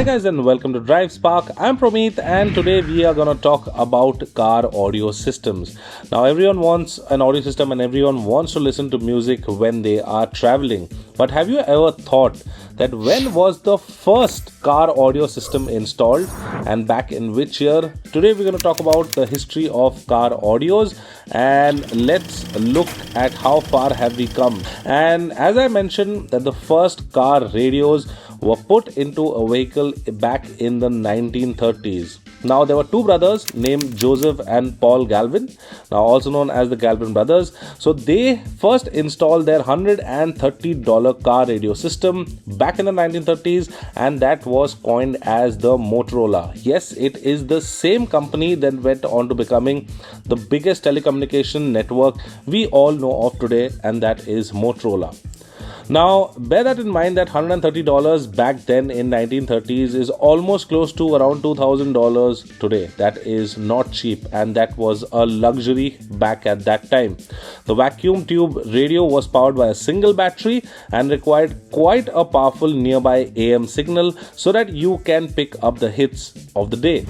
guys, and welcome to Drive Spark. I'm Promeet, and today we are going to talk about car audio systems. Now, everyone wants an audio system and everyone wants to listen to music when they are traveling. But have you ever thought that when was the first car audio system installed and back in which year? Today we're going to talk about the history of car audios, and let's look at how far have we come. And as I mentioned, that the first car radios were put into a vehicle back in the 1930s. Now, there were two brothers named Joseph and Paul Galvin, now also known as the Galvin brothers. So they first installed their $130 car radio system back in the 1930s, and that was coined as the Motorola. Yes, it is the same company that went on to becoming the biggest telecommunication network we all know of today, and that is Motorola. Now, bear that in mind that $130 back then in 1930s is almost close to around $2,000 today. That is not cheap, and that was a luxury back at that time. The vacuum tube radio was powered by a single battery and required quite a powerful nearby AM signal so that you can pick up the hits of the day.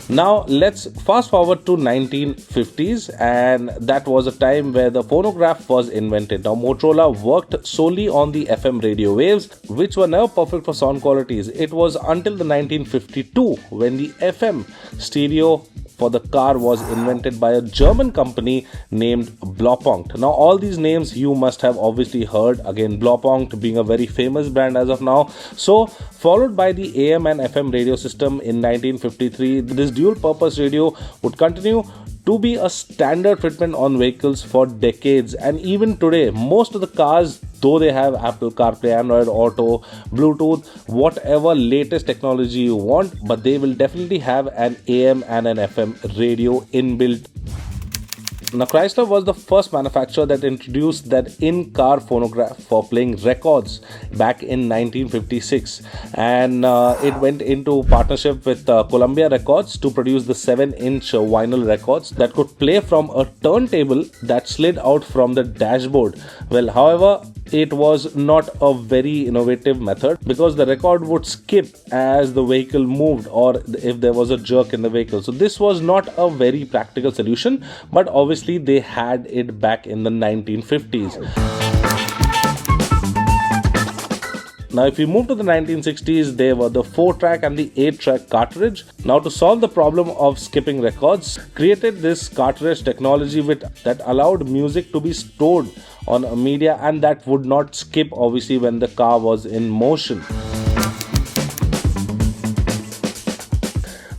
Now let's fast forward to 1950s, and that was a time where the phonograph was invented. Now Motorola worked solely on the FM radio waves, which were never perfect for sound qualities. It was until the 1952 when the FM stereo for the car was invented by a German company named Blaupunkt. Now all these names you must have obviously heard. Again, Blaupunkt being a very famous brand as of now. So followed by the AM and FM radio system in 1953, this dual purpose radio would continue to be a standard fitment on vehicles for decades. And even today, most of the cars, though they have Apple CarPlay, Android Auto, Bluetooth, whatever latest technology you want, but they will definitely have an AM and an FM radio inbuilt. Now, Chrysler was the first manufacturer that introduced that in-car phonograph for playing records back in 1956, and it went into partnership with Columbia Records to produce the 7-inch vinyl records that could play from a turntable that slid out from the dashboard. Well, however, it was not a very innovative method because the record would skip as the vehicle moved or if there was a jerk in the vehicle. So this was not a very practical solution, but obviously they had it back in the 1950s. Now, if we move to the 1960s, there were the 4-track and the 8-track cartridge. Now, to solve the problem of skipping records, created this cartridge technology that allowed music to be stored on a media and that would not skip obviously when the car was in motion.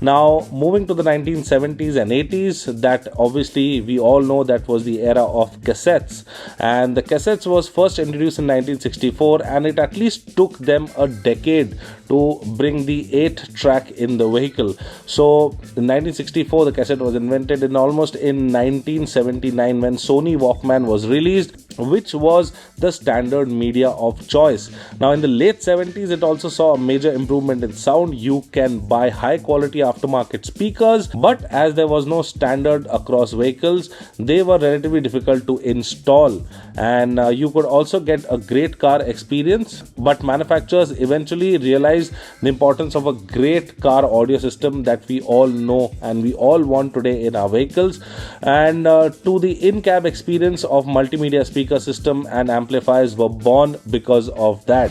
Now, moving to the 1970s and 80s, that obviously we all know that was the era of cassettes. And the cassettes was first introduced in 1964, and it at least took them a decade to bring the 8-track in the vehicle. So, in 1964, the cassette was invented, and almost in 1979 when Sony Walkman was released, which was the standard media of choice. Now, in the late 70s, it also saw a major improvement in sound. You can buy high quality aftermarket speakers, but as there was no standard across vehicles, they were relatively difficult to install, and you could also get a great car experience, but manufacturers eventually realized the importance of a great car audio system that we all know and we all want today in our vehicles, and to the in-cab experience of multimedia speaker system and amplifiers were born because of that.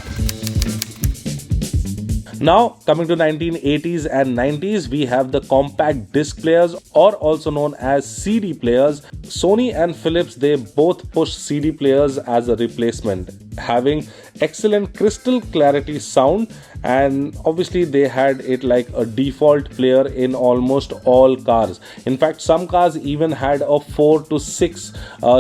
Now, coming to 1980s and 90s, we have the compact disc players, or also known as CD players. Sony and Philips, they both pushed CD players as a replacement, having excellent crystal clarity sound, and obviously they had it like a default player in almost all cars. In fact, some cars even had a 4 to 6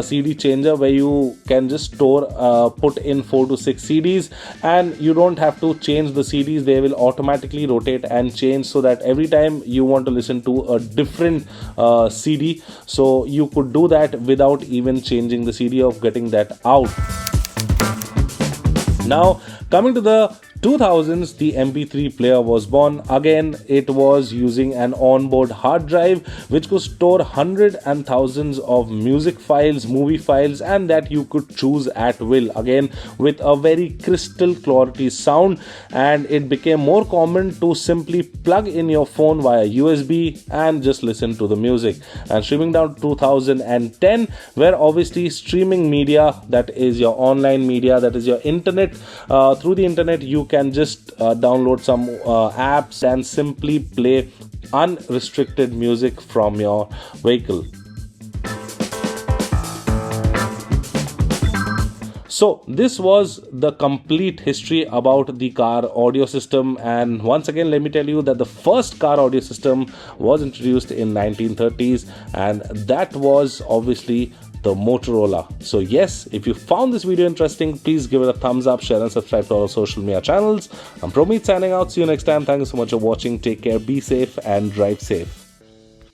CD changer where you can just put in 4 to 6 CDs, and you don't have to change the CDs. They will automatically rotate and change so that every time you want to listen to a different CD, so you could do that without even changing the CD or getting that out. Now, coming to the 2000s, the MP3 player was born. Again, it was using an onboard hard drive which could store hundreds and thousands of music files, movie files, and that you could choose at will. Again, with a very crystal clarity sound, and it became more common to simply plug in your phone via USB and just listen to the music. And streaming down to 2010, where obviously streaming media, that is your online media, that is your internet, through the internet you can just download some apps and simply play unrestricted music from your vehicle. So this was the complete history about the car audio system, and once again let me tell you that the first car audio system was introduced in 1930s, and that was obviously the Motorola. So yes, if you found this video interesting, please give it a thumbs up, share and subscribe to our social media channels. I'm Promit signing out. See you next time. Thank you so much for watching. Take care, be safe and drive safe.